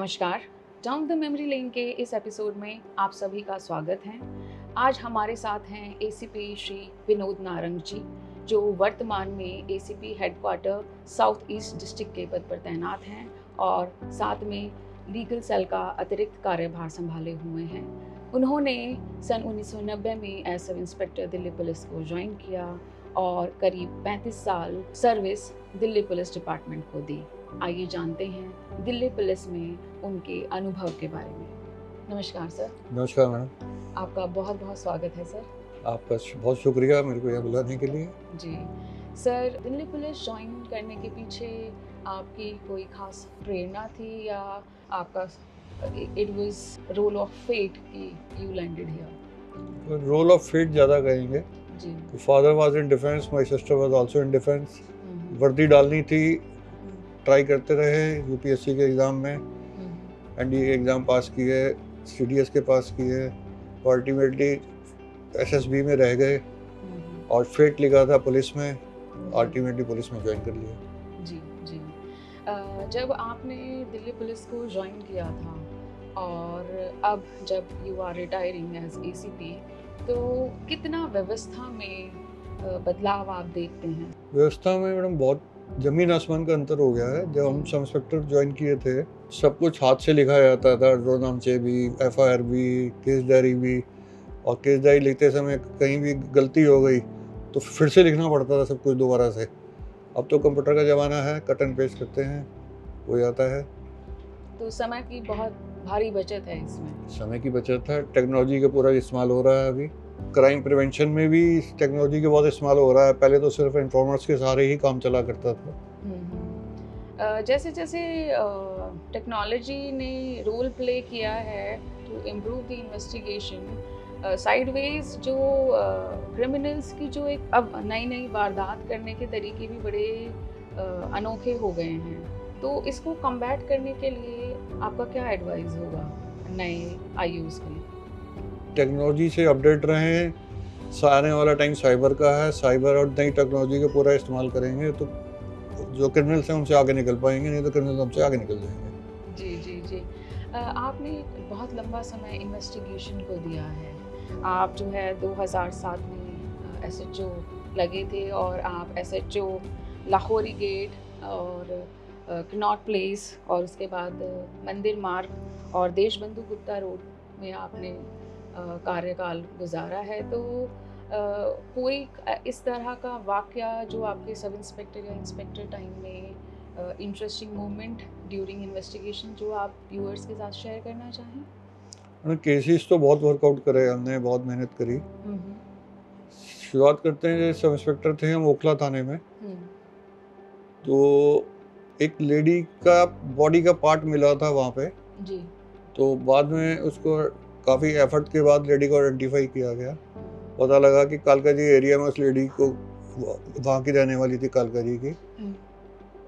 नमस्कार। Down the memory lane के इस एपिसोड में आप सभी का स्वागत है। आज हमारे साथ हैं एसीपी श्री विनोद नारंग जी, जो वर्तमान में ACP headquarter south east district के पद पर तैनात हैं और साथ में लीगल सेल का अतिरिक्त कार्यभार संभाले हुए हैं। उन्होंने सन 1990 में as sub inspector Delhi police को ज्वाइन किया और करीब 35 साल सर्विस दिल्ली पुलिस डिपार्टमेंट को दी। आइए जानते हैं दिल्ली पुलिस में उनके अनुभव के बारे में। नमस्कार सर। नमस्कार मैडम। आपका बहुत बहुत स्वागत है सर। आपका बहुत शुक्रिया मेरे को यहाँ बुलाने के लिए। जी सर, दिल्ली पुलिस ज्वाइन करने के पीछे आपकी कोई खास प्रेरणा थी या आपका it was role of fate कि you landed here? Role of fate ज़्यादा कहेंगे जी। Father was in defence, my sister was also in defence. वर्दी डालनी थी, ट्राई करते रहे यूपीएससी के एग्ज़ाम में, एनडीए एग्ज़ाम पास किए, सीडीएस के पास किए, अल्टीमेटली एसएसबी में रह गए और फेट लिखा था पुलिस में, अल्टीमेटली पुलिस में ज्वाइन कर लिया। जी जी। जब आपने दिल्ली पुलिस को ज्वाइन किया था और अब जब you are retiring as ACP, तो कितना व्यवस्था में बदलाव आप देखते हैं? व्यवस्था में मैडम बहुत जमीन आसमान का अंतर हो गया है। जब हम सब इंस्पेक्टर ज्वाइन किए थे, सब कुछ हाथ से लिखा जाता था, रोनामचे भी, एफआईआर भी, केस डायरी भी, और केस डायरी लिखते समय कहीं भी गलती हो गई तो फिर से लिखना पड़ता था सब कुछ दोबारा से। अब तो कंप्यूटर का ज़माना है, कट एंड पेस्ट करते हैं, हो जाता है। तो समय की बहुत भारी बचत है इसमें। समय की बचत है, टेक्नोलॉजी का पूरा इस्तेमाल हो रहा है। अभी क्राइम प्रिवेंशन में भी टेक्नोलॉजी का बहुत इस्तेमाल हो रहा है। पहले तो सिर्फ इन्फॉर्मर्स के सहारे ही काम चला करता था। जैसे जैसे टेक्नोलॉजी ने रोल प्ले किया है to improve the investigation, sideways जो क्रिमिनल्स की जो एक अब नई नई वारदात करने के तरीके भी बड़े अनोखे हो गए हैं, तो इसको कम्बैट करने के लिए आपका क्या एडवाइस होगा नए आईयूज़ के लिए? टेक्नोलॉजी से अपडेट रहें। आने वाला टाइम साइबर का है, साइबर और नई टेक्नोलॉजी का पूरा इस्तेमाल करेंगे तो जो क्रिमिनल्स हैं उनसे आगे निकल पाएंगे, नहीं तो क्रिमिनल्स हमसे आगे निकल जाएंगे। जी जी जी। आपने बहुत लंबा समय इन्वेस्टिगेशन को दिया है। आप जो है 2007 में एसएचओ लगे थे और आप एसएचओ लाहौरी गेट और कनॉट प्लेस और उसके बाद मंदिर मार्ग और देशबंधु गुप्ता रोड में आपने कार्यकाल गुजारा है। तो कोई इस तरह का वाकया जो आपके सब इंस्पेक्टर या इंस्पेक्टर टाइम में इंटरेस्टिंग मोमेंट ड्यूरिंग इन्वेस्टिगेशन जो आप व्यूअर्स के साथ शेयर करना चाहें? केसेस तो बहुत वर्कआउट करे हमने, बहुत मेहनत करी। शुरुआत करते हैं, सब इंस्पेक्टर थे हम ओखला थाने में, तो एक लेडी का बॉडी का पार्ट मिला था वहाँ पे जी। तो बाद में उसको काफ़ी एफर्ट के बाद लेडी को आइडेंटिफाई किया गया। पता लगा कि कालकाजी एरिया में उस लेडी को, वहाँ की रहने वाली थी कालकाजी की,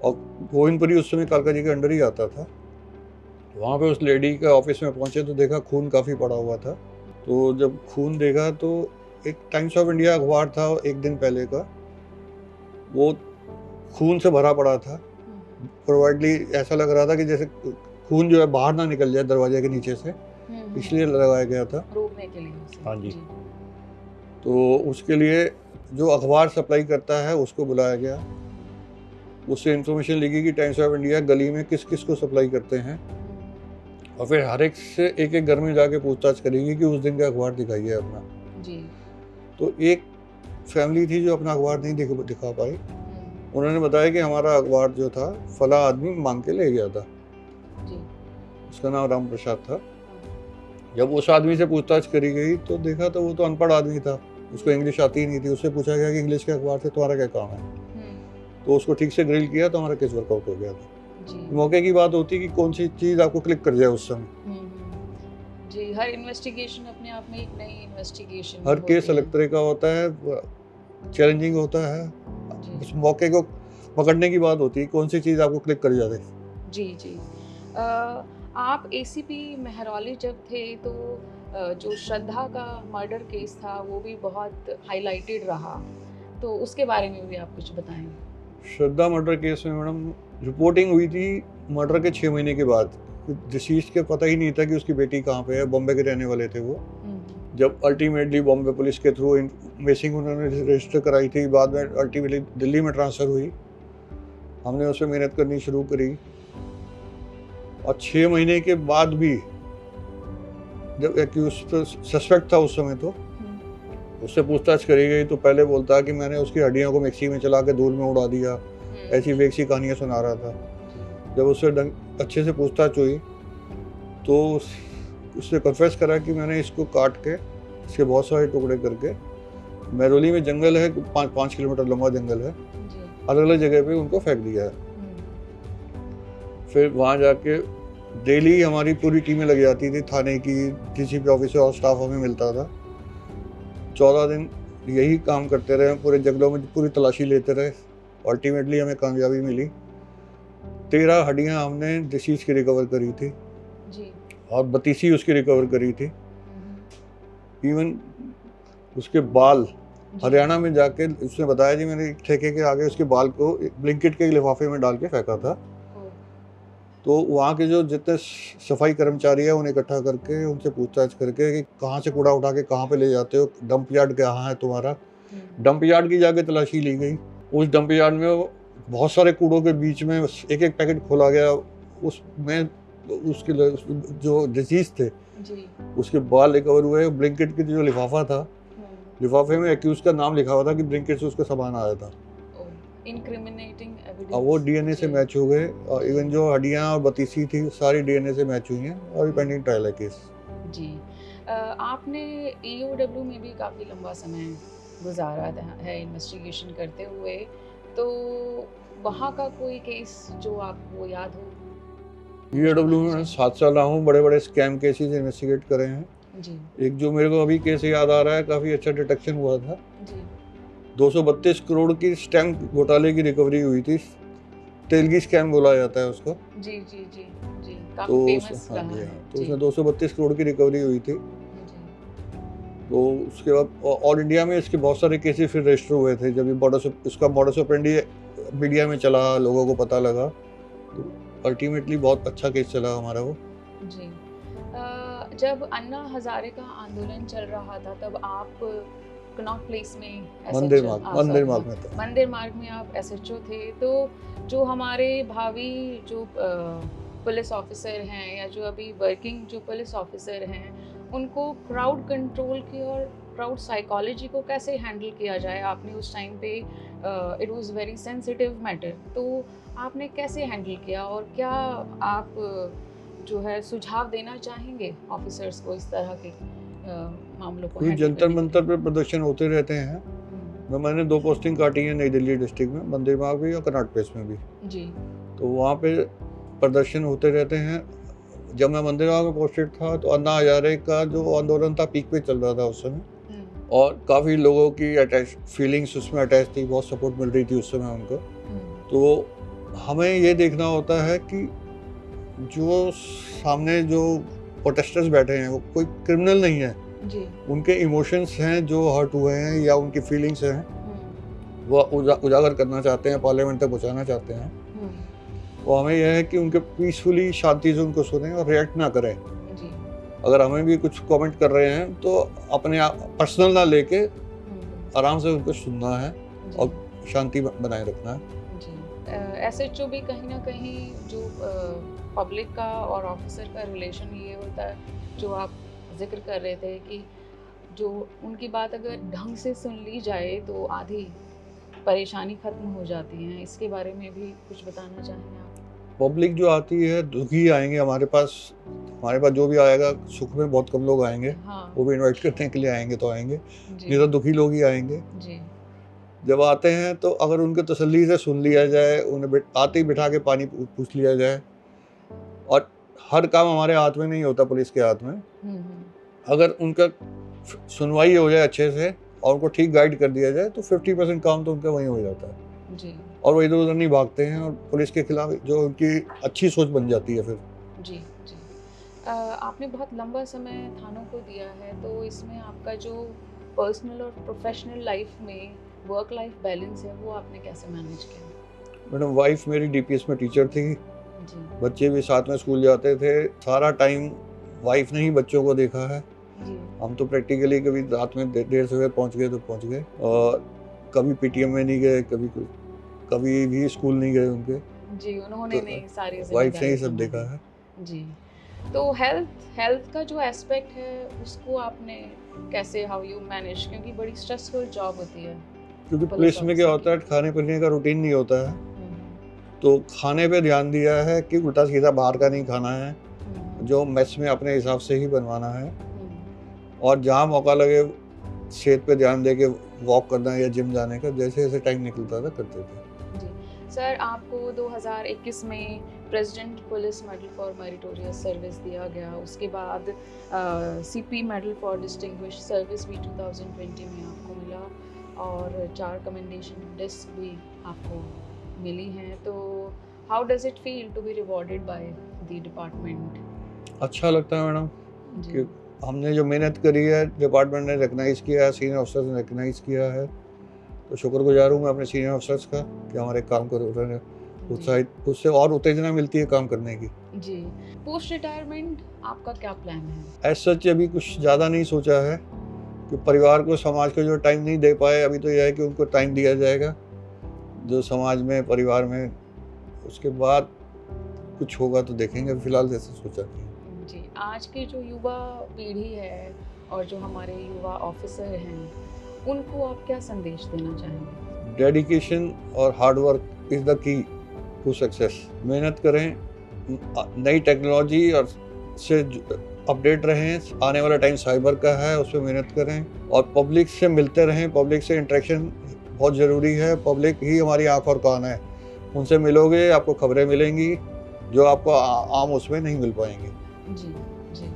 और गोविंदपुरी उस समय कालकाजी के अंडर ही आता था। वहाँ पे उस लेडी के ऑफिस में पहुँचे तो देखा खून काफ़ी पड़ा हुआ था। तो जब खून देखा तो एक टाइम्स ऑफ इंडिया अखबार था एक दिन पहले का, वो खून से भरा पड़ा था। प्रोवाइडली ऐसा लग रहा था कि जैसे खून जो है बाहर ना निकल जाए दरवाजे के नीचे से, इसलिए लगाया गया था, रोकने के लिए। हाँ जी। तो उसके लिए जो अखबार सप्लाई करता है उसको बुलाया गया, उससे इन्फॉर्मेशन लिखी कि टाइम्स ऑफ इंडिया गली में किस किस को सप्लाई करते हैं, और फिर हर एक से एक एक घर में जाके पूछताछ करेगी कि उस दिन का अखबार दिखाइए अपना जी। तो एक फैमिली थी जो अपना अखबार नहीं दिखा पाई। उन्होंने बताया कि हमारा अखबार जो था फला आदमी मांग के ले गया था जी। उसका नाम राम प्रसाद था। जब उस आदमी से पूछताछ करी गई तो देखा तो वो तो अनपढ़ आदमी था, उसको इंग्लिश आती ही नहीं थी। उससे पूछा गया कि इंग्लिश के अखबार से तुम्हारा क्या काम है, तो उसको ठीक से ग्रिल किया तो हमारा केस वर्कआउट हो गया था। मौके की बात होती कि कौन सी चीज़ आपको क्लिक कर जाए उस समय। जी, हर इन्वेस्टिगेशन अपने आप में एक नई इन्वेस्टिगेशन, हर केस अलग तरह का होता है, चैलेंजिंग होता है। उस मौके को पकड़ने की बात होती है, कौन सी चीज़ आपको क्लिक कर जाए। जी जी। आप एसीपी महरौली जब थे तो जो श्रद्धा का मर्डर केस था वो भी बहुत हाईलाइटेड रहा, तो उसके बारे में भी आप कुछ बताएं। श्रद्धा मर्डर केस में मैडम रिपोर्टिंग हुई थी मर्डर के 6 महीने के बाद डिसीज के पता ही नहीं था कि उसकी बेटी कहाँ पे है, बॉम्बे के रहने वाले थे वो। जब अल्टीमेटली बॉम्बे पुलिस के थ्रू मिसिंग उन्होंने रजिस्टर कराई थी, बाद में अल्टीमेटली दिल्ली में ट्रांसफ़र हुई, हमने उस पर मेहनत करनी शुरू करी और 6 महीने के बाद भी जब एक्यूज तो सस्पेक्ट था उस समय, तो उससे पूछताछ करी गई तो पहले बोलता कि मैंने उसकी हड्डियों को मिक्सी में चला के धूल में उड़ा दिया, ऐसी वेक्सी कहानियाँ सुना रहा था। जब उससे अच्छे से पूछताछ हुई तो उसने कन्फेस करा कि मैंने इसको काट के इसके बहुत सारे टुकड़े करके, महरौली में जंगल है, 5 किलोमीटर लंबा जंगल है, अलग अलग जगह पे उनको फेंक दिया है। फिर वहाँ जाके डेली हमारी पूरी टीमें लग जाती थी, थाने की, डीसीपी ऑफिसर और स्टाफ हमें मिलता था। 14 दिन यही काम करते रहे, पूरे जंगलों में पूरी तलाशी लेते रहे। अल्टीमेटली हमें कामयाबी मिली। 13 हड्डियाँ हमने डिसीज की रिकवर करी थी जी। और 32 उसकी रिकवर करी थी। इवन उसके बाल हरियाणा में जाके उसने बताया जी मैंने ठेके के आगे उसके बाल को ब्लिंकेट के लिफाफे में डाल के फेंका था। तो वहाँ के जो जितने सफाई कर्मचारी है उन्हें इकट्ठा करके उनसे पूछताछ करके कि कहाँ से कूड़ा उठा के कहाँ पे ले जाते हो, डंप यार्ड कहाँ है तुम्हारा। डंप यार्ड की जाके तलाशी ली गई। उस डंप यार्ड में बहुत सारे कूड़ों के बीच में एक एक पैकेट खोला गया, उसमें उसके जो डिसीज थे जी। उसके बाल रिकवर हुए। ब्लिंकेट की जो लिफाफा था, लिफाफे में एक्यूज का नाम लिखा हुआ था कि ब्लिंकेट से उसका सामान आया था। Incriminating evidence. और वो डीएनए से मैच हो गए और इवन जो हड्डियां और बतीसी थी सारी डीएनए से मैच हुई हैं और पेंडिंग ट्रायल है केस। जी। आपने ईओडब्ल्यू में भी काफ़ी लंबा समय गुजारा है इन्वेस्टिगेशन करते हुए, तो वहाँ का कोई केस जो आपको याद हो? ईओडब्ल्यू में 7 साल रहा हूँ, बड़े बड़े स्कैम केसेस इन्वेस्टिगेट करे हैं जी। एक जो मेरे को अभी केस याद आ रहा है, काफ़ी अच्छा डिटेक्शन हुआ था जी। 232 करोड़ की स्टैम्प घोटाले की रिकवरी हुई थी। तेलगी स्कैम बोला जाता है उसको। जी जी जी जी, तो काफ़ी फेमस रहा है। तो उसमें 232 करोड़ की रिकवरी हुई थी। तो उसके बाद ऑल इंडिया में इसके बहुत सारे केसेस फिर रजिस्टर हुए थे। जब ये उसका मॉडस ऑपरेंडी मीडिया में चला, लोगों को पता लगा, तो अल्टीमेटली बहुत अच्छा केस चला हमारा वो। जी। जब अन्ना हजारे का आंदोलन चल रहा था तब आप कनॉट प्लेस में मंदिर मार्ग में था। मंदिर मार्ग में आप एसएचओ थे। तो जो हमारे भावी जो पुलिस ऑफिसर हैं या जो अभी वर्किंग जो पुलिस ऑफिसर हैं, उनको क्राउड कंट्रोल की और क्राउड साइकोलॉजी को कैसे हैंडल किया जाए? आपने उस टाइम पे it was very sensitive matter, तो आपने कैसे हैंडल किया और क्या आप जो है सुझाव देना चाहेंगे ऑफिसर्स को इस तरह के मामलों को? जंतर मंतर पे प्रदर्शन होते रहते हैं। मैंने 2 पोस्टिंग काटी है नई दिल्ली डिस्ट्रिक्ट में, मंदिर मार्ग भी और कनॉट प्लेस में भी जी। तो वहाँ पे प्रदर्शन होते रहते हैं। जब मैं मंदिर मार्ग में पोस्टेड था तो अन्ना हजारे का जो आंदोलन था पीक पे चल रहा था उस समय, और काफ़ी लोगों की अटैच फीलिंग्स उसमें अटैच थी, बहुत सपोर्ट मिल रही थी उस समय उनको। तो हमें ये देखना होता है कि जो सामने जो प्रोटेस्टर्स बैठे हैं वो कोई क्रिमिनल नहीं है जी। उनके इमोशंस हैं जो हर्ट हुए हैं या उनकी फीलिंग्स हैं, वो उजागर करना चाहते हैं, पार्लियामेंट तक पहुंचाना चाहते हैं। वो हमें यह है कि उनके पीसफुली शांति से उनको सुने और रिएक्ट ना करें जी। अगर हमें भी कुछ कमेंट कर रहे हैं तो अपने आप पर्सनल ना लेके आराम से उनको सुनना है और शांति बनाए रखना है। एसएचओ भी कहीं ना कहीं जो पब्लिक का और ऑफिसर का रिलेशन ये होता है जो आप जिक्र कर रहे थे कि जो उनकी बात अगर ढंग से सुन ली जाए तो आधी परेशानी खत्म हो जाती है। इसके बारे में भी कुछ बताना चाहेंगे आप? पब्लिक जो आती है दुखी आएंगे हमारे पास जो भी आएगा, सुख में बहुत कम लोग आएंगे। हाँ। वो भी इनवाइट करने के लिए आएंगे तो आएंगे, नहीं तो दुखी लोग ही आएंगे जी। जब आते हैं तो अगर उनके तसल्ली से सुन लिया जाए, उन्हें आते ही बिठा के पानी पूछ लिया जाए, और हर काम हमारे हाथ में नहीं होता, पुलिस के हाथ में। अगर उनका सुनवाई हो जाए अच्छे से और उनको ठीक गाइड कर दिया जाए तो 50% काम तो उनका वहीं हो जाता है जी। और वो इधर उधर नहीं भागते हैं और पुलिस के खिलाफ जो उनकी अच्छी सोच बन जाती है फिर जी जी। आपने बहुत लंबा समय थानों को दिया है, तो इसमें आपका जो पर्सनल और प्रोफेशनल लाइफ में वर्क लाइफ बैलेंस है वो आपने कैसे मैनेज किया? मैडम, वाइफ मेरी डीपीएस में टीचर थी, जी। बच्चे भी साथ में स्कूल जाते थे, सारा टाइम वाइफ ने ही बच्चों को देखा है। जी। हम तो प्रैक्टिकली कभी रात में देर सवेर पहुंच गए तो पहुंच गए, और कभी पीटीएम में नहीं गए, कभी भी स्कूल नहीं गए उनके, जी, उन्होंने तो नहीं सारी वाइफ ने ही ज़िम्मेदारियाँ सब देखा सँभाली। है। जी। तो हेल्थ हेल्थ का जो एस्पेक्ट है उसको आपने कैसे हाउ यू मैनेज, क्योंकि बड़ी स्ट्रेसफुल जॉब होती है क्योंकि पुलिस पुलिस में क्या ऑफिसर होता की। है, खाने पीने का रूटीन नहीं होता है, हुँ, तो खाने पे ध्यान दिया है कि उल्टा सीधा बाहर का नहीं खाना है, हुँ, जो मेस में अपने हिसाब से ही बनवाना है, हुँ। और जहाँ मौका लगे सेहत पे ध्यान दे के वॉक करना या जिम जाने का, जैसे-जैसे टाइम निकलता था करते थे। जी। सर, आपको 2021 में president police medal for meritorious service दिया गया। उसके बाद CP medal for distinguished service भी 2020 में आपको मिला, और 4 कमेंडेशन डिस्क भी आपको मिली हैं। तो how does it feel to be rewarded by the department? अच्छा लगता है मैडम जी। कि हमने जो मेहनत करी है, डिपार्टमेंट ने रिकॉग्नाइज़ किया है, सीनियर अफ़सर्स ने रिकॉग्नाइज़ किया है, तो शुक्रगुज़ार हूँ मैं अपने सीनियर अफ़सर्स का कि हमारे काम को उन्होंने जी। उत्साहित, उससे और उत्तेजना मिलती है काम करने की। जी। पोस्ट रिटायरमेंट आपका क्या प्लान है? एज़ सच अभी कुछ ज़्यादा नहीं सोचा है, कि परिवार को, समाज को जो टाइम नहीं दे पाए, अभी तो यह है कि उनको टाइम दिया जाएगा, जो समाज में, परिवार में, उसके बाद कुछ होगा तो देखेंगे, फिलहाल ऐसा सोचा नहीं है। जी, आज की जो युवा पीढ़ी है और जो हमारे युवा ऑफिसर हैं, उनको आप क्या संदेश देना चाहेंगे? डेडिकेशन और hard work is the key to success. मेहनत करें, नई टेक्नोलॉजी और से अपडेट रहें, आने वाला टाइम साइबर का है, उस पे मेहनत करें, और पब्लिक से मिलते रहें, पब्लिक से इंटरेक्शन बहुत ज़रूरी है, पब्लिक ही हमारी आँख और कान है। उनसे मिलोगे, आपको खबरें मिलेंगी, जो आपको आम उसमें नहीं मिल पाएँगी। जी, जी।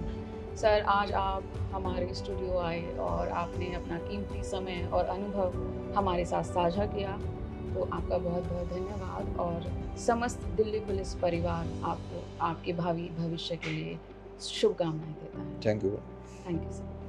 सर, आज आप हमारे स्टूडियो आए और आपने अपना कीमती समय और अनुभव हमारे साथ साझा किया, तो आपका बहुत-बहुत धन्यवाद, और समस्त दिल्ली पुलिस परिवार आपको आपके भावी भविष्य के लिए शुभकामनाएँ देता है। Thank you. Thank you sir.